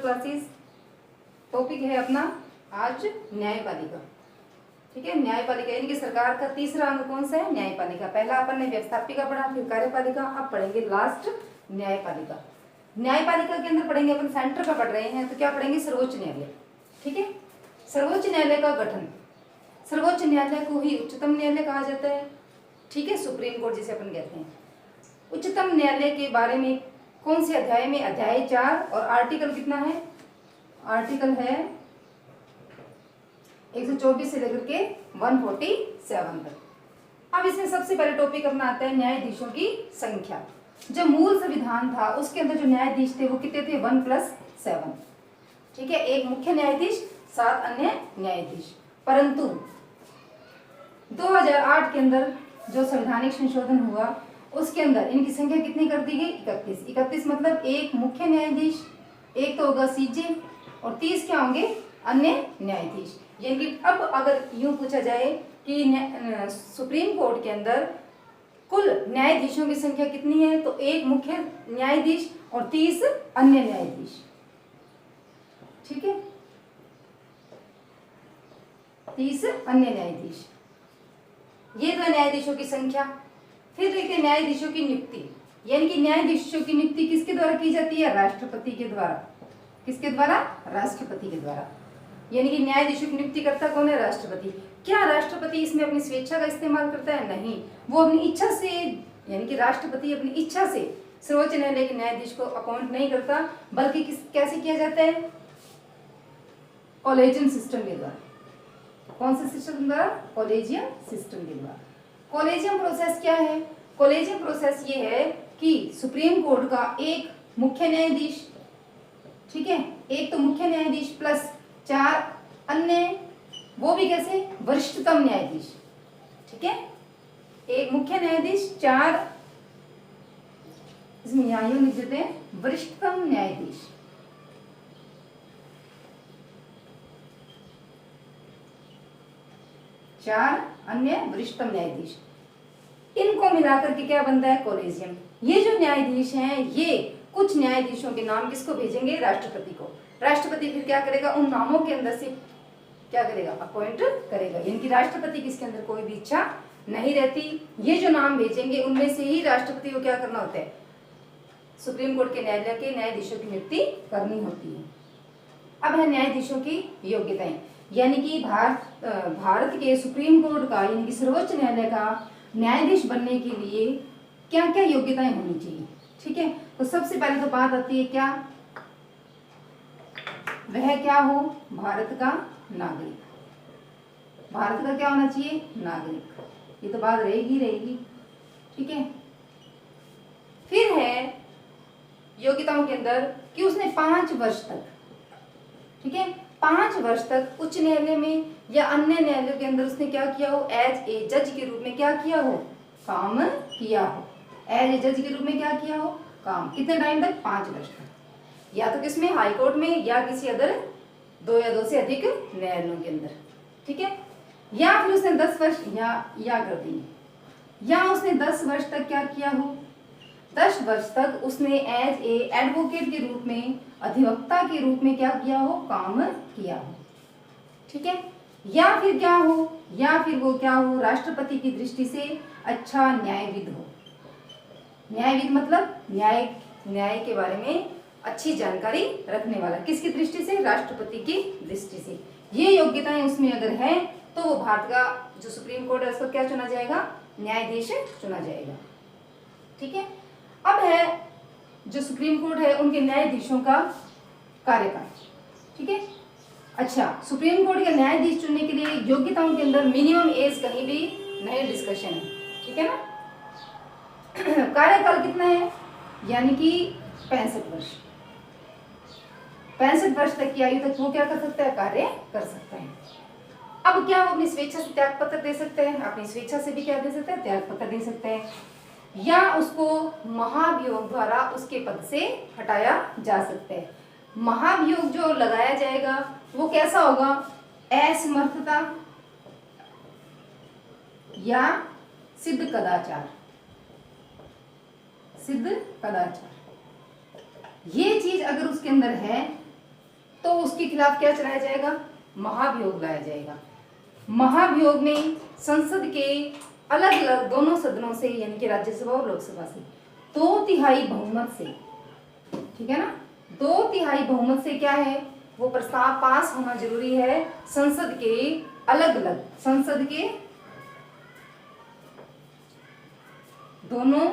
Classes. Topic है अपना आज न्यायपालिका। ठीक है, न्यायपालिका यानी कि सरकार का तीसरा अंग कौन सा है? न्यायपालिका। पहला अपन ने व्यवस्थापिका पढ़ा, फिर कार्यपालिका, अब पढ़ेंगे लास्ट न्यायपालिका। न्यायपालिका के अंदर पढ़ेंगे अपन, सेंटर का पढ़ रहे हैं तो क्या पढ़ेंगे? सर्वोच्च न्यायालय। ठीक है, सर्वोच्च न्यायालय का गठन। सर्वोच्च न्यायालय को ही उच्चतम न्यायालय कहा जाता है। ठीक है, सुप्रीम कोर्ट जिसे अपन कहते हैं। उच्चतम न्यायालय के बारे में कौन से अध्याय में? अध्याय 4 और आर्टिकल कितना है? आर्टिकल है 124 से लेकर के 147 तक। अब इसमें सबसे पहले टॉपिक अपना आता है न्यायाधीशों की संख्या। जो मूल संविधान था उसके अंदर जो न्यायाधीश थे वो कितने थे? 1+7। ठीक है, एक मुख्य न्यायाधीश, 7 अन्य न्यायाधीश। परंतु 2008 के अंदर जो संवैधानिक संशोधन हुआ उसके अंदर इनकी संख्या कितनी कर दी गई? 31। 31 मतलब एक मुख्य न्यायाधीश, एक तो होगा सीजे और 30 क्या होंगे? अन्य न्यायाधीश। यानी कि अब अगर यूं पूछा जाए कि सुप्रीम कोर्ट के अंदर कुल न्यायाधीशों की संख्या कितनी है, तो एक मुख्य न्यायाधीश और 30 अन्य न्यायाधीश। ठीक है, 30 अन्य न्यायाधीश, ये तो न्यायाधीशों की संख्या। फिर देखते न्यायाधीशों की नियुक्ति, यानी कि न्यायाधीशों की नियुक्ति किसके द्वारा की जाती है? राष्ट्रपति के द्वारा। किसके द्वारा? राष्ट्रपति के द्वारा। यानी कि न्यायाधीशों की नियुक्ति करता कौन है? राष्ट्रपति। क्या राष्ट्रपति इसमें अपनी स्वेच्छा का इस्तेमाल करता है? नहीं, वो अपनी इच्छा से, यानी कि राष्ट्रपति अपनी इच्छा से सर्वोच्च न्यायालय के न्यायाधीश को अपॉइंट नहीं करता, बल्कि कैसे किया जाता है? कॉलेजियम सिस्टम के द्वारा। कौन से सिस्टम द्वारा? कॉलेजियम सिस्टम के द्वारा। कॉलेजियम प्रोसेस क्या है? कॉलेजियम प्रोसेस ये है कि सुप्रीम कोर्ट का एक मुख्य न्यायाधीश, ठीक है, एक तो मुख्य न्यायाधीश प्लस 4 अन्य, वो भी कैसे? वरिष्ठतम न्यायाधीश। ठीक है, एक मुख्य न्यायाधीश, 4 इसमें यहां लिख देते हैं वरिष्ठतम न्यायाधीश। चार अन्य वरिष्ठतम न्यायाधीश, इनको मिलाकर के क्या बनता है? कॉलेजियम। ये जो न्यायाधीश हैं, ये कुछ न्यायाधीशों के नाम किसको भेजेंगे? राष्ट्रपति को। राष्ट्रपति फिर क्या करेगा? उन नामों के अंदर से क्या करेगा? अपॉइंट करेगा। यानी कि राष्ट्रपति की इसके अंदर कोई भी इच्छा नहीं रहती। ये जो नाम भेजेंगे उनमें से ही राष्ट्रपति को क्या करना होता है? सुप्रीम कोर्ट के न्यायालय के न्यायाधीशों की नियुक्ति करनी होती है। अब है न्यायाधीशों की योग्यताएं, यानी कि भारत के सुप्रीम कोर्ट का, यानी कि सर्वोच्च न्यायालय का न्यायाधीश बनने के लिए क्या क्या योग्यताएं होनी चाहिए। ठीक है, तो सबसे पहले तो बात आती है क्या? वह क्या हो? भारत का नागरिक। भारत का क्या होना चाहिए? नागरिक। ये तो बात रहेगी। ठीक है, फिर है योग्यताओं के अंदर कि उसने 5 वर्ष तक, ठीक है, 5 वर्ष तक उच्च न्यायालय में या अन्य न्यायालयों के अंदर उसने क्या किया हो? एज ए जज के रूप में क्या किया हो? काम किया हो। एज ए जज के रूप में क्या किया हो? काम। कितने टाइम तक? 5 वर्ष तक। या तो किसमें? हाई कोर्ट में, या किसी अदर 2 या 2 से अधिक न्यायालयों के अंदर। ठीक है, या फिर उसने 10 वर्ष या कर दी, या उसने 10 वर्ष तक क्या किया हो? 10 वर्ष तक उसने एज ए एडवोकेट के रूप में, अधिवक्ता के रूप में क्या किया हो? काम किया हो। ठीक है, या फिर क्या हो? या फिर वो क्या हो? राष्ट्रपति की दृष्टि से अच्छा न्यायविद हो। न्यायविद मतलब न्याय के बारे में अच्छी जानकारी रखने वाला। किसकी दृष्टि से? राष्ट्रपति की दृष्टि से। ये योग्यताएं उसमें अगर है तो वो भारत का जो सुप्रीम कोर्ट है उसको क्या चुना जाएगा? न्यायाधीश चुना जाएगा। ठीक है, अब है जो सुप्रीम कोर्ट है उनके न्यायाधीशों का कार्यकाल। ठीक है, अच्छा, सुप्रीम कोर्ट के न्यायाधीश चुनने के लिए योग्यताओं के अंदर मिनिमम एज कहीं भी नहीं डिस्कशन है। ठीक है ना। कार्यकाल कितना है? यानी कि 65 वर्ष। 65 वर्ष तक की आयु तक वो क्या कर सकता है? कार्य कर सकता है। अब क्या वो अपनी स्वेच्छा से त्याग पत्र दे सकते हैं? अपनी स्वेच्छा से भी क्या दे सकते हैं? त्याग पत्र दे सकते हैं, या उसको महाभियोग द्वारा उसके पद से हटाया जा सकता है। महाभियोग जो लगाया जाएगा वो कैसा होगा? असमर्थता या सिद्ध कदाचार। सिद्ध कदाचार, ये चीज अगर उसके अंदर है तो उसके खिलाफ क्या चलाया जाएगा, महाभियोग लाया जाएगा। महाभियोग में संसद के अलग अलग दोनों सदनों से यानी कि राज्यसभा और लोकसभा से 2/3 बहुमत से, ठीक है ना, 2/3 बहुमत से क्या है वो प्रस्ताव पास होना जरूरी है संसद के अलग अलग, संसद के दोनों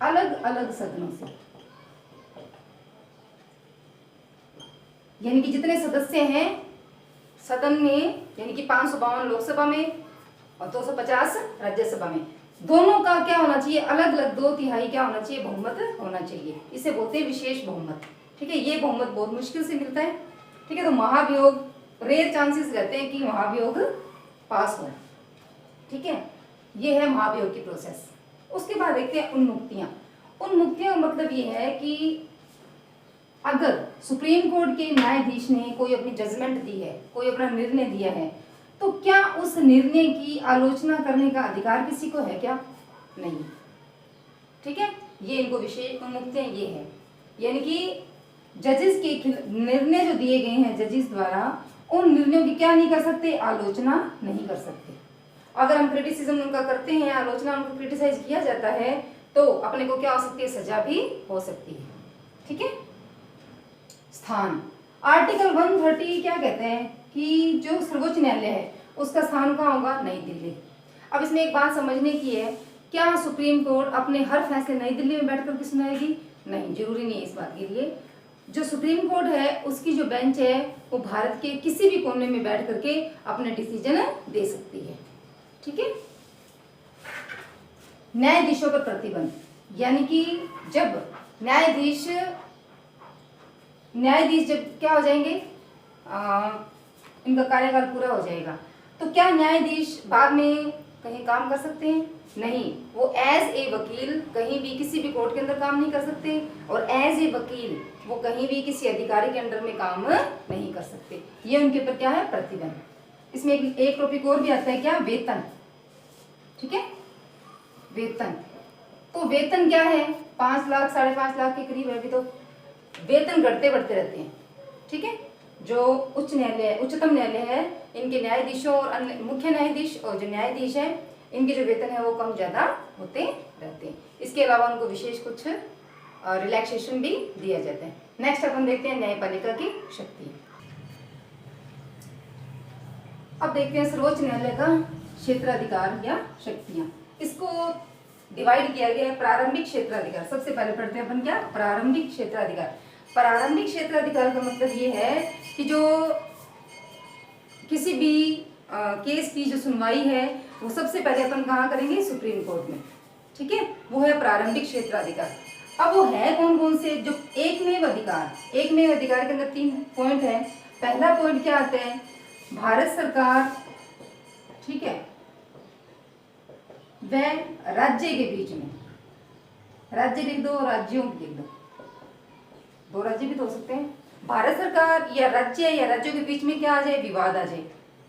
अलग अलग सदनों से, यानी कि जितने सदस्य हैं सदन में, यानी कि 552 लोकसभा में और 250 राज्यसभा में, दोनों का क्या होना चाहिए, अलग अलग 2/3 क्या होना चाहिए, बहुमत होना चाहिए। इसे बोलते हैं विशेष बहुमत। ठीक है, ये बहुमत बहुत मुश्किल से मिलता है। ठीक है, तो महाभियोग रेयर चांसेस रहते हैं कि महाभियोग पास हो। ठीक है, ये है महाभियोग की प्रोसेस। उसके बाद देखते हैं उन्मुक्तियां। उन्मुक्तियां का मतलब ये है कि अगर सुप्रीम कोर्ट के न्यायाधीश ने कोई अपनी जजमेंट दी है, कोई अपना निर्णय दिया है, तो क्या उस निर्णय की आलोचना करने का अधिकार किसी को है क्या? नहीं। ठीक है, ये इनको विशेष उन्मुक्तियां ये है, यानी कि जजेस के निर्णय जो दिए गए हैं जजेस द्वारा, उन निर्णयों की क्या नहीं कर सकते, आलोचना नहीं कर सकते। अगर हम क्रिटिसिज्म उनका करते हैं, आलोचना उनको क्रिटिसाइज किया जाता है, तो अपने को क्या हो सकती है, सजा भी हो सकती है। ठीक है, स्थान आर्टिकल 130 क्या कहते हैं कि जो सर्वोच्च न्यायालय है उसका स्थान कहाँ होगा, नई दिल्ली। अब इसमें एक बात समझने की है, क्या सुप्रीम कोर्ट अपने हर फैसले नई दिल्ली में बैठ करके सुनाएगी? नहीं, जरूरी नहीं है इस बात के लिए। जो सुप्रीम कोर्ट है उसकी जो बेंच है वो भारत के किसी भी कोने में बैठ करके अपने डिसीजन दे सकती है। ठीक है, न्यायाधीशों पर प्रतिबंध, यानी कि जब न्यायाधीश जब क्या हो जाएंगे, इनका कार्यकाल पूरा हो जाएगा, तो क्या न्यायाधीश बाद में कहीं काम कर सकते हैं? नहीं, वो एज ए वकील कहीं भी किसी भी कोर्ट के अंदर काम नहीं कर सकते, और एज ए वकील वो कहीं भी किसी अधिकारी के अंडर में काम नहीं कर सकते। ये उनके ऊपर क्या है, प्रतिबंध। इसमें एक टॉपिक और भी आता है, क्या, वेतन। ठीक है, वेतन, तो वेतन क्या है, 5 लाख 5.5 लाख के करीब है अभी, तो वेतन घटते बढ़ते रहते हैं। ठीक है, जो उच्चतम न्यायालय है, इनके न्यायाधीशों और अन्य मुख्य न्यायाधीश और जो न्यायाधीश है, इनके जो वेतन है वो कम ज्यादा होते रहते हैं। इसके अलावा उनको विशेष कुछ रिलैक्सेशन भी दिया जाता है। नेक्स्ट अपन देखते हैं न्यायपालिका की शक्ति। अब देखते हैं सर्वोच्च न्यायालय का क्षेत्राधिकार या शक्तियां। इसको डिवाइड किया गया है प्रारंभिक क्षेत्राधिकार। सबसे पहले पढ़ते हैं अपन क्या, प्रारंभिक क्षेत्राधिकार। प्रारंभिक क्षेत्राधिकार का मतलब ये है कि जो किसी भी केस की जो सुनवाई है वो सबसे पहले अपन कहाँ करेंगे, सुप्रीम कोर्ट में। ठीक है, वो है प्रारंभिक क्षेत्राधिकार। अब वो है कौन कौन से, जो एकमेव अधिकार। एकमेव अधिकार के अंदर 3 पॉइंट है। पहला पॉइंट क्या आता है, भारत सरकार, ठीक है, वह राज्य के बीच में, राज्य लिख दो, राज्यों लिख दो, 2 राज्य भी तो हो सकते हैं। भारत सरकार या राज्यों के बीच में क्या आ जाए, विवाद आ जाए।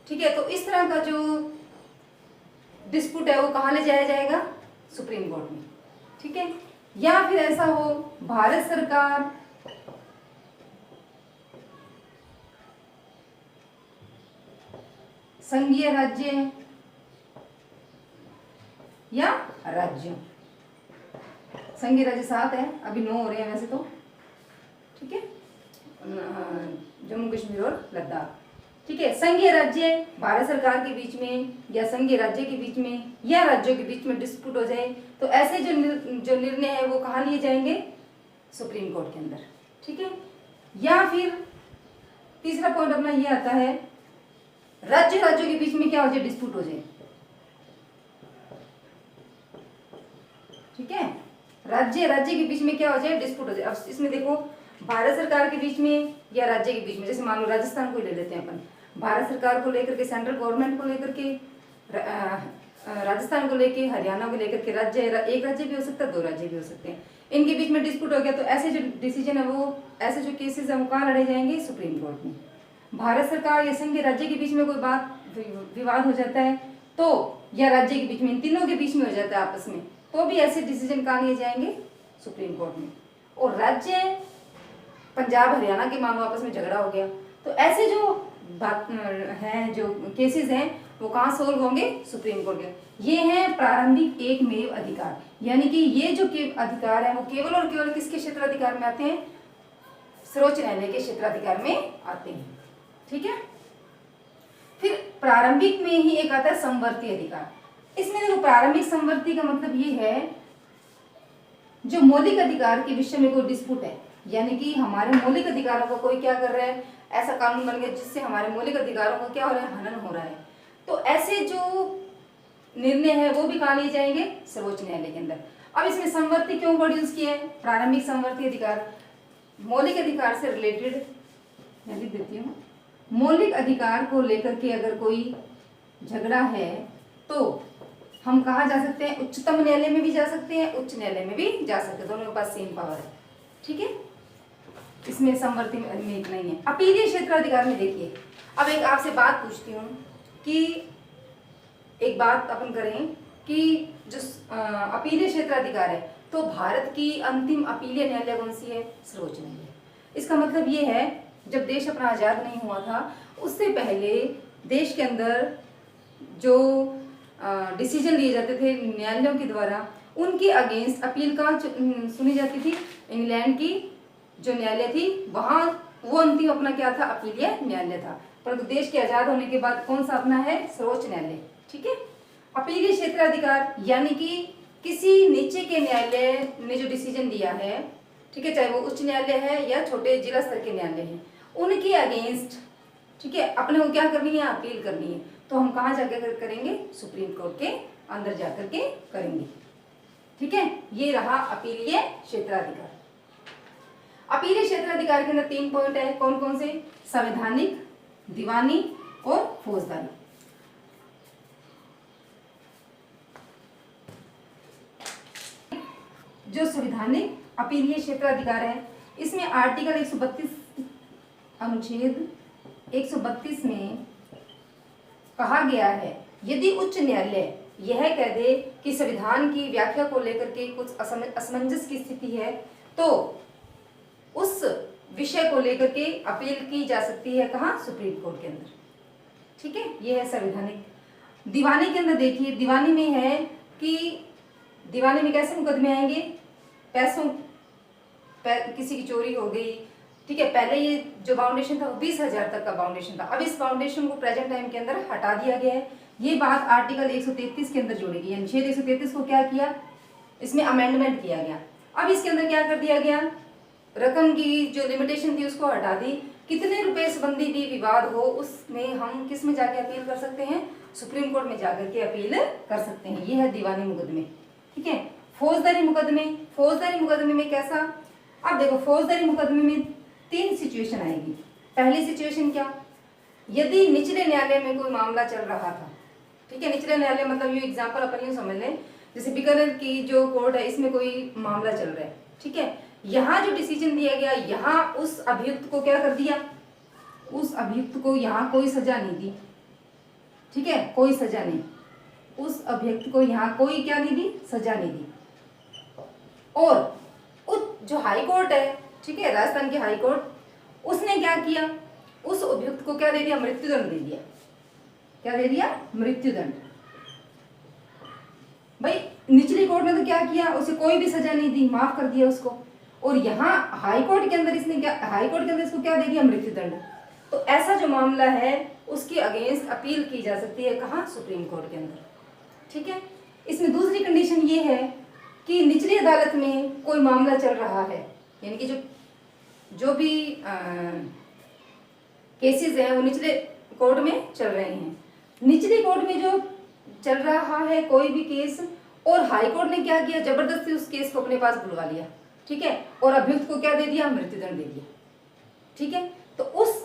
ठीक है, तो इस तरह का जो डिस्प्यूट है वो कहाँ ले जाया जाएगा, सुप्रीम कोर्ट में। ठीक है, या फिर ऐसा हो भारत सरकार संघीय राज्य या राज्यों, संघीय राज्य 7 है, अभी 9 हो रहे हैं वैसे तो। ठीक है, जम्मू कश्मीर और लद्दाख। ठीक है, संघीय राज्य भारत सरकार के बीच में या संघीय राज्य के बीच में या राज्यों के बीच में डिस्प्यूट हो जाए, तो ऐसे जो निर्णय है वो कहाँ लिए जाएंगे, सुप्रीम कोर्ट के अंदर। ठीक है, या फिर तीसरा पॉइंट अपना ये आता है, राज्यों के बीच में क्या हो जाए, डिस्प्यूट हो जाए। ठीक है, राज्य के बीच में क्या हो जाए, डिस्प्यूट हो जाए। अब इसमें देखो, भारत सरकार के बीच में या राज्य के बीच में, जैसे मान लो राजस्थान को ले लेते हैं अपन, भारत सरकार को लेकर के, सेंट्रल गवर्नमेंट को लेकर के, राजस्थान को लेकर, हरियाणा को लेकर के राज्य, एक राज्य भी हो सकता है, 2 राज्य भी हो सकते हैं, इनके बीच में डिस्प्यूट हो गया, तो ऐसे जो डिसीजन है वो, ऐसे जो केसेस है वो कहाँ लड़े जाएंगे, सुप्रीम कोर्ट में। भारत सरकार या संघीय राज्य के बीच में कोई बात विवाद हो जाता है तो, या राज्य के बीच में, इन तीनों के बीच में हो जाता है आपस में, तो भी ऐसे डिसीजन कहाँ लिए जाएंगे, सुप्रीम कोर्ट में। और राज्य पंजाब हरियाणा के मानो आपस में झगड़ा हो गया, तो ऐसे जो बात हैं, जो केसेस हैं, वो कहाँ सोल्व होंगे? सुप्रीम कोर्ट के। ये है प्रारंभिक एकमेव अधिकार, यानी कि ये जो अधिकार है वो केवल और केवल किसके क्षेत्राधिकार में आते हैं? सर्वोच्च न्यायालय के क्षेत्राधिकार में आते हैं। ठीक है। फिर प्रारंभिक में ही एक आता है समवर्ती अधिकार। इसमें देखो, प्रारंभिक समवर्ती का मतलब ये है जो मौलिक अधिकार के विषय में कोई डिस्प्यूट है, यानी कि हमारे मौलिक अधिकारों को कोई क्या कर रहा है, ऐसा कानून बन गया जिससे हमारे मौलिक अधिकारों को क्या हो रहा है? हनन हो रहा है। तो ऐसे जो निर्णय है वो भी कहाँ लिए जाएंगे? सर्वोच्च न्यायालय के अंदर। अब इसमें समवर्ती क्यों वर्ड यूज किया है? प्रारंभिक समवर्ती अधिकार मौलिक अधिकार से रिलेटेड, मैं लिख देती हूँ, मौलिक अधिकार को लेकर के अगर कोई झगड़ा है तो हम कहाँ जा सकते हैं? उच्चतम न्यायालय में भी जा सकते हैं, उच्च न्यायालय में भी जा सकते हैं, दोनों के पास सेम पावर है। ठीक है। इसमें समवर्ती में इतना ही है। अपीलीय क्षेत्राधिकार में देखिए, अब एक आपसे बात पूछती हूँ कि एक बात अपन करें कि जो अपीलीय क्षेत्राधिकार है, तो भारत की अंतिम अपीलीय न्यायालय कौन सी है? सर्वोच्च न्यायालय। इसका मतलब ये है, जब देश अपना आज़ाद नहीं हुआ था उससे पहले देश के अंदर जो डिसीजन लिए जाते थे न्यायालयों के द्वारा, उनके अगेंस्ट अपील कहाँ सुनी जाती थी? इंग्लैंड की जो न्यायालय थी वहाँ, वो अंतिम अपना क्या था? अपीलीय न्यायालय था। परंतु देश के आज़ाद होने के बाद कौन सा अपना है? सर्वोच्च न्यायालय। ठीक है। अपीलीय क्षेत्राधिकार यानी कि किसी नीचे के न्यायालय ने जो डिसीजन दिया है, ठीक है, चाहे वो उच्च न्यायालय है या छोटे जिला स्तर के न्यायालय हैं, उनके अगेंस्ट, ठीक है, अपने को क्या करनी है? अपील करनी है। तो हम कहाँ जाकर करेंगे? सुप्रीम कोर्ट के अंदर जाकर के करेंगे। ठीक है। ये रहा अपीलीय क्षेत्राधिकार। अपीलीय क्षेत्राधिकार के अंदर 3 पॉइंट है। कौन कौन से? संवैधानिक, दीवानी और फौजदारी। जो संवैधानिक अपीलीय क्षेत्राधिकार है, इसमें आर्टिकल 132 अनुच्छेद 132 में कहा गया है, यदि उच्च न्यायालय यह कह दे कि संविधान की व्याख्या को लेकर के कुछ असमंजस की स्थिति है, तो उस विषय को लेकर के अपील की जा सकती है। कहाँ? सुप्रीम कोर्ट के अंदर। ठीक है। ये है संवैधानिक। दीवानी के अंदर देखिए, दीवानी में है कि दीवानी में कैसे मुकदमे आएंगे? पैसों किसी की चोरी हो गई, ठीक है, पहले ये जो बाउंडेशन था वो 20,000 तक का बाउंडेशन था, अब इस बाउंडेशन को प्रेजेंट टाइम के अंदर हटा दिया गया है। ये बात आर्टिकल 133 के अंदर जोड़ी गई है। अनुच्छेद 133 को क्या किया? इसमें अमेंडमेंट किया गया। अब इसके अंदर क्या कर दिया गया? रकम की जो लिमिटेशन थी उसको हटा दी। कितने रुपए संबंधी भी विवाद हो उसमें हम किस में जाके अपील कर सकते हैं? सुप्रीम कोर्ट में जाकर के अपील कर सकते हैं। ये है दीवानी मुकदमे। ठीक है। फौजदारी मुकदमे, फौजदारी मुकदमे में कैसा? अब देखो, फौजदारी मुकदमे में 3 सिचुएशन आएगी। पहली सिचुएशन क्या? यदि निचले न्यायालय में कोई मामला चल रहा था, ठीक है, निचले न्यायालय मतलब ये एग्जांपल अपन यूं समझ लें, जैसे बीकानेर की जो कोर्ट है इसमें कोई मामला चल रहा है, ठीक है, यहाँ जो डिसीजन दिया गया, यहाँ उस अभियुक्त को क्या कर दिया? उस अभियुक्त को यहाँ कोई सजा नहीं दी, ठीक है, कोई सजा नहीं, उस अभियुक्त को यहाँ कोई क्या नहीं दी? सजा नहीं दी। और जो हाई कोर्ट है, ठीक है, राजस्थान की हाई कोर्ट, उसने क्या किया? उस अभियुक्त को क्या दे दिया? मृत्युदंड दे दिया। क्या दे दिया? मृत्युदंड। भाई निचली कोर्ट ने तो क्या किया? उसे कोई भी सजा नहीं दी, माफ कर दिया उसको। और यहाँ हाई कोर्ट के अंदर इसने क्या, हाई कोर्ट के अंदर इसको क्या दे दिया? मृत्युदंड। तो ऐसा जो मामला है उसके अगेंस्ट अपील की जा सकती है। कहाँ? सुप्रीम कोर्ट के अंदर। ठीक है। इसमें दूसरी कंडीशन ये है कि निचली अदालत में कोई मामला चल रहा है, यानी कि जो भी केसेस हैं वो निचले कोर्ट में चल रहे हैं। निचली कोर्ट में जो चल रहा है कोई भी केस, और हाई कोर्ट ने क्या किया? जबरदस्ती उस केस को अपने पास बुलवा लिया, ठीक है, और अभियुक्त को क्या दे दिया? मृत्युदंड दे दिया। ठीक है। तो उस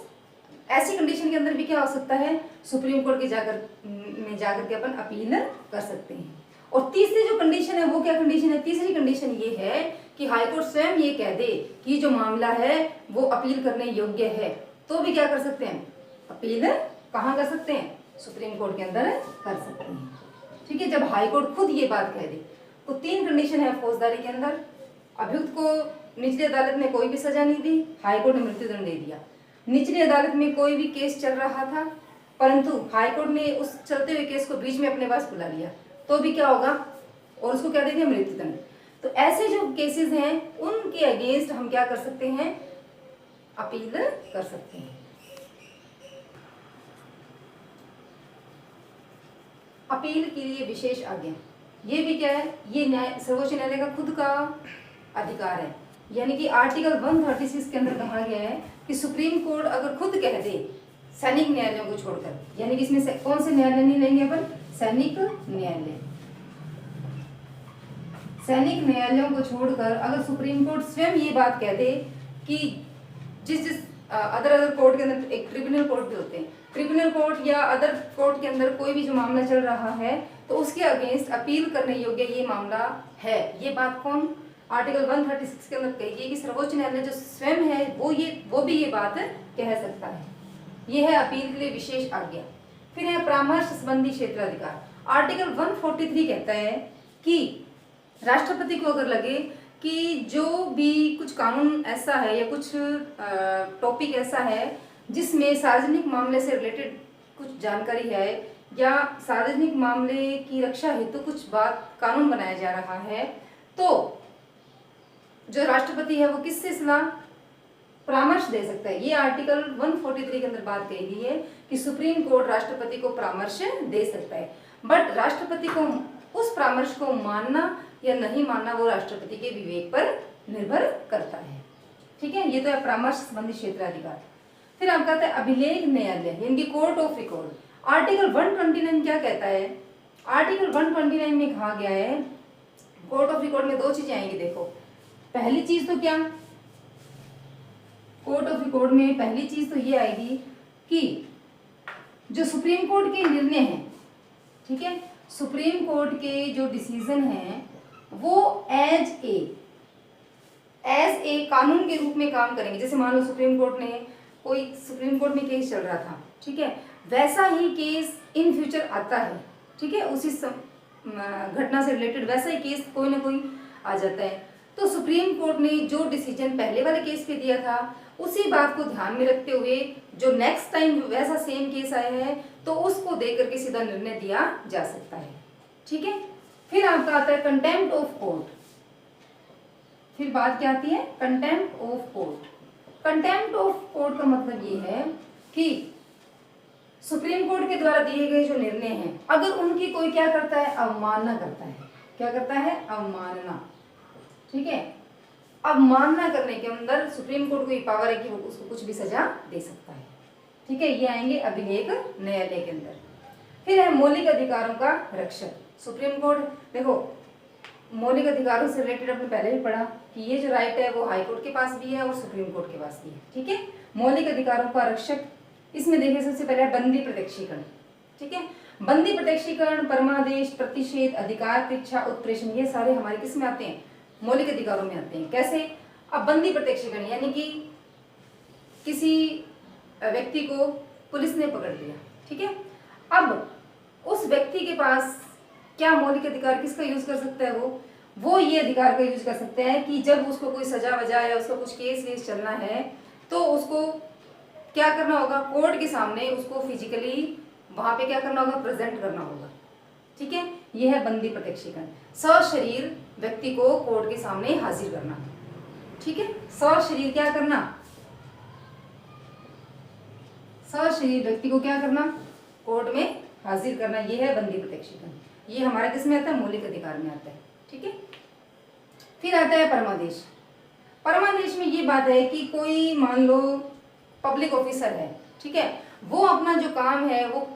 ऐसी कंडीशन के अंदर भी क्या हो सकता है? सुप्रीम कोर्ट के जाकर के अपन अपील कर सकते हैं। और तीसरी जो कंडीशन है वो क्या कंडीशन है? तीसरी कंडीशन ये है कि हाईकोर्ट स्वयं ये कह दे कि जो मामला है वो अपील करने योग्य है, तो भी क्या कर सकते हैं? अपील कहाँ कर सकते हैं? सुप्रीम कोर्ट के अंदर कर सकते हैं। ठीक है। जब हाईकोर्ट खुद ये बात कह दे, तो 3 कंडीशन है फौजदारी के अंदर, अभियुक्त को निचली अदालत ने कोई भी सजा नहीं दी, हाईकोर्ट ने मृत्युदंड दे दिया। निचली अदालत में कोई भी केस चल रहा था, परंतु हाईकोर्ट ने उस चलते हुए केस को बीच में अपने पास बुला लिया, तो भी क्या होगा, और उसको क्या दे दिया, मृत्युदंड। तो ऐसे जो केसेस हैं उनके अगेंस्ट हम क्या कर सकते हैं, अपील कर सकते हैं। अपील के लिए विशेष आज्ञा, ये भी क्या है, ये न्याय सर्वोच्च न्यायालय का खुद का अधिकार है। यानी कि आर्टिकल 136 के अंदर कहा गया है कि सुप्रीम कोर्ट अगर खुद कह दे सैनिक न्यायालयों को छोड़कर, यानी कि इसमें कौन से न्यायालय नहीं लेंगे अपन, सैनिक न्यायालय, सैनिक न्यायालयों को छोड़कर अगर सुप्रीम कोर्ट स्वयं ये बात कह दे कि जिस अदर कोर्ट के अंदर, एक ट्रिब्यूनल कोर्ट भी होते हैं, ट्रिब्यूनल कोर्ट या अदर कोर्ट के अंदर कोई भी जो मामला चल रहा है तो उसके अगेंस्ट अपील करने योग्य ये मामला है। ये बात कौन, आर्टिकल 136 के अंदर कही है कि सर्वोच्च न्यायालय जो स्वयं है वो भी ये बात कह सकता है। ये है अपील के लिए विशेष आज्ञा। फिर है परामर्श संबंधी क्षेत्राधिकार। आर्टिकल 143 कहता है कि राष्ट्रपति को अगर लगे कि जो भी कुछ कानून ऐसा है या कुछ टॉपिक ऐसा है जिसमें सार्वजनिक मामले से रिलेटेड कुछ जानकारी है या सार्वजनिक मामले की रक्षा हेतु कुछ बात कानून बनाया जा रहा है, तो जो राष्ट्रपति है वो किससे सलाह, परामर्श दे सकता है। ये आर्टिकल 143 के अंदर बात कही गई है कि सुप्रीम कोर्ट राष्ट्रपति को परामर्श दे सकता है, बट राष्ट्रपति को उस परामर्श को मानना या नहीं मानना वो राष्ट्रपति के विवेक पर निर्भर करता है। ठीक है, ये तो है परामर्श संबंधी क्षेत्राधिकार। फिर आपका आता है अभिलेख न्यायालय, यानी कोर्ट ऑफ रिकॉर्ड। आर्टिकल 129 क्या कहता है, आर्टिकल 129 में कहा गया है कोर्ट ऑफ रिकॉर्ड में दो चीजें आएंगी। देखो, पहली चीज तो क्या, कोर्ट ऑफ रिकॉर्ड में पहली चीज तो ये आएगी कि जो सुप्रीम कोर्ट के निर्णय हैं, ठीक है, सुप्रीम कोर्ट के जो डिसीजन हैं वो एज ए कानून के रूप में काम करेंगे। जैसे मान लो सुप्रीम कोर्ट में केस चल रहा था, ठीक है, वैसा ही केस इन फ्यूचर आता है, ठीक है, उसी घटना से रिलेटेड वैसा ही केस कोई ना कोई आ जाता है। तो सुप्रीम कोर्ट ने जो डिसीजन पहले वाले केस पे दिया था उसी बात को ध्यान में रखते हुए जो नेक्स्ट टाइम वैसा सेम केस आया है तो उसको देख करके सीधा निर्णय दिया जा सकता है। ठीक है, फिर आपका आता है कंटेम्प्ट ऑफ कोर्ट। फिर बात क्या आती है, contempt of court. Contempt of court का मतलब ये है कि सुप्रीम कोर्ट के द्वारा दिए गए जो निर्णय हैं अगर उनकी कोई क्या करता है, अवमानना करता है। क्या करता है, अवमानना। ठीक है, अवमानना करने के अंदर सुप्रीम कोर्ट को ये पावर है कि वो उसको कुछ भी सजा दे सकता है। ठीक है, ये आएंगे अभिलेख न्यायालय के अंदर। फिर है मौलिक अधिकारों का रक्षक। सुप्रीम कोर्ट, देखो मौलिक अधिकारों से रिलेटेड आपने पहले भी पढ़ा कि ये जो राइट है वो हाई कोर्ट के पास भी है और सुप्रीम कोर्ट के पास भी है। ठीक है, मौलिक अधिकारों का रक्षक, इसमें देखिए सबसे पहले है बंदी प्रत्यक्षीकरण। ठीक है, बंदी प्रत्यक्षीकरण, परमादेश, प्रतिषेध, अधिकार परीक्षा, उत्प्रेषण, ये सारे हमारे किस में आते हैं, मौलिक अधिकारों में आते हैं। कैसे, अब बंदी प्रत्यक्षीकरण यानी कि किसी व्यक्ति को पुलिस ने पकड़ लिया, ठीक है, अब उस व्यक्ति के पास क्या मौलिक अधिकार किसका यूज कर सकता है, वो ये अधिकार का यूज कर सकते हैं कि जब उसको कोई सजा वजा या उसका कुछ केस वेस चलना है तो उसको क्या करना होगा, कोर्ट के सामने उसको फिजिकली वहां पे क्या करना होगा, प्रेजेंट करना होगा। ठीक है, यह है बंदी प्रत्यक्षीकरण, सशरीर व्यक्ति को कोर्ट के सामने हाजिर करना। ठीक है, सशरीर क्या करना, सशरीर व्यक्ति को क्या करना, कोर्ट में हाजिर करना, यह है बंदी प्रत्यक्षीकरण। ये हमारे किस में आता है, मौलिक अधिकार में आता है। ठीक है, फिर आता है परमादेश। परमादेश में ये बात है कि कोई मान लो पब्लिक ऑफिसर है, ठीक है, वो अपना जो काम है वो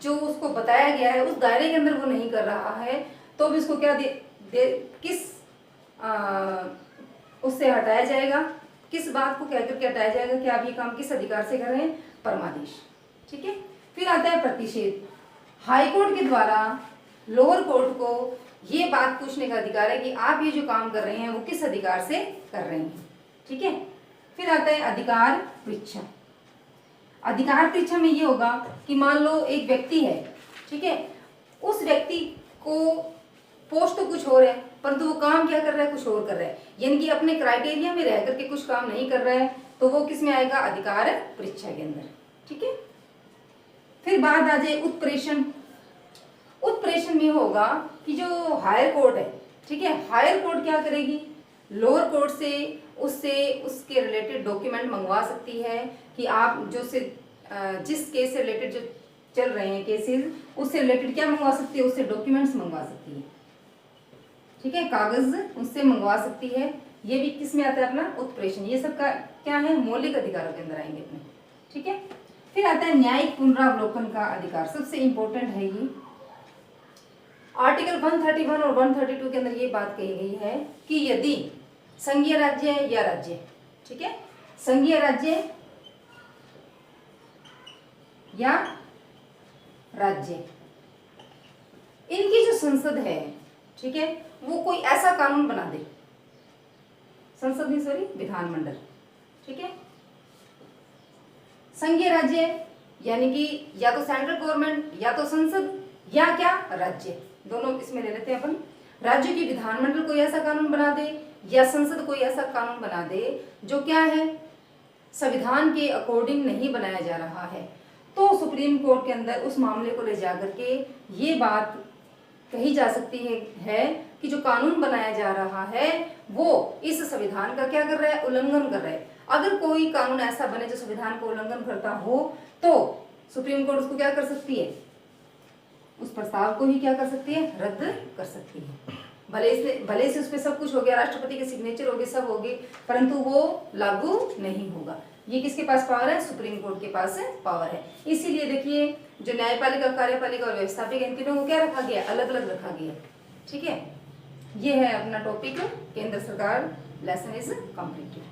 जो उसको बताया गया है उस दायरे के अंदर वो नहीं कर रहा है तो भी उसको क्या उससे हटाया जाएगा, किस बात को कहकर के हटाया जाएगा कि आप ये काम किस अधिकार से कर रहे हैं, परमादेश। ठीक है, फिर आता है प्रतिषेध। हाई कोर्ट के द्वारा लोअर कोर्ट को ये बात पूछने का अधिकार है कि आप ये जो काम कर रहे हैं वो किस अधिकार से कर रहे हैं। ठीक है, फिर आता है अधिकार परीक्षा। अधिकार परीक्षा में ये होगा कि मान लो एक व्यक्ति है, ठीक है, उस व्यक्ति को पोस्ट तो कुछ और है परंतु वो काम क्या कर रहा है, कुछ और कर रहा है, यानी कि अपने क्राइटेरिया में रह करके कुछ काम नहीं कर रहा है, तो वो किस में आएगा, अधिकार परीक्षा के अंदर। ठीक है, फिर बात आ जाए उत्प्रेषण। उत्प्रेषण में होगा कि जो हायर कोर्ट है, ठीक है, हायर कोर्ट क्या करेगी, लोअर कोर्ट से उसके रिलेटेड डॉक्यूमेंट मंगवा सकती है कि आप जिस केस से रिलेटेड जो चल रहे हैं केसेस, उससे रिलेटेड क्या मंगवा सकती है, उससे डॉक्यूमेंट्स मंगवा सकती है। ठीक है, कागज उससे मंगवा सकती है। ये भी किस में आता है, अपना उत्प्रेषण। ये सब का क्या है, मौलिक अधिकारों के अंदर आएंगे अपने। ठीक है, फिर आता है न्यायिक पुनरावलोकन का अधिकार, सबसे इंपॉर्टेंट है ये। आर्टिकल 131 और 132 के अंदर ये बात कही गई है कि यदि संघीय राज्य या राज्य, ठीक है, संघीय राज्य या राज्य, इनकी जो संसद है, ठीक है, वो कोई ऐसा कानून बना दे, संसद नहीं सॉरी विधानमंडल, ठीक है, संघीय राज्य यानी कि या तो सेंट्रल गवर्नमेंट या तो संसद या क्या राज्य, दोनों इसमें ले लेते हैं अपन। राज्य की विधानमंडल कोई ऐसा कानून बना दे या संसद कोई ऐसा कानून बना दे जो क्या है, संविधान के अकॉर्डिंग नहीं बनाया जा रहा है, तो सुप्रीम कोर्ट के अंदर उस मामले को ले जाकर के ये बात कही जा सकती है कि जो कानून बनाया जा रहा है वो इस संविधान का क्या कर रहा है, उल्लंघन कर रहा है। अगर कोई कानून ऐसा बने जो संविधान को उल्लंघन करता हो तो सुप्रीम कोर्ट उसको क्या कर सकती है, उस प्रस्ताव को ही क्या कर सकती है, रद्द कर सकती है। भले से उस पर सब कुछ हो गया, राष्ट्रपति के सिग्नेचर हो गए, सब हो गए, परंतु वो लागू नहीं होगा। ये किसके पास पावर है, सुप्रीम कोर्ट के पास पावर है। इसीलिए देखिए जो न्यायपालिका, कार्यपालिका और व्यवस्थापिक, इन तीनों को क्या रखा गया, अलग अलग रखा गया। ठीक है, ये है अपना टॉपिक, केंद्र सरकार लेसन इज कंप्लीटेड।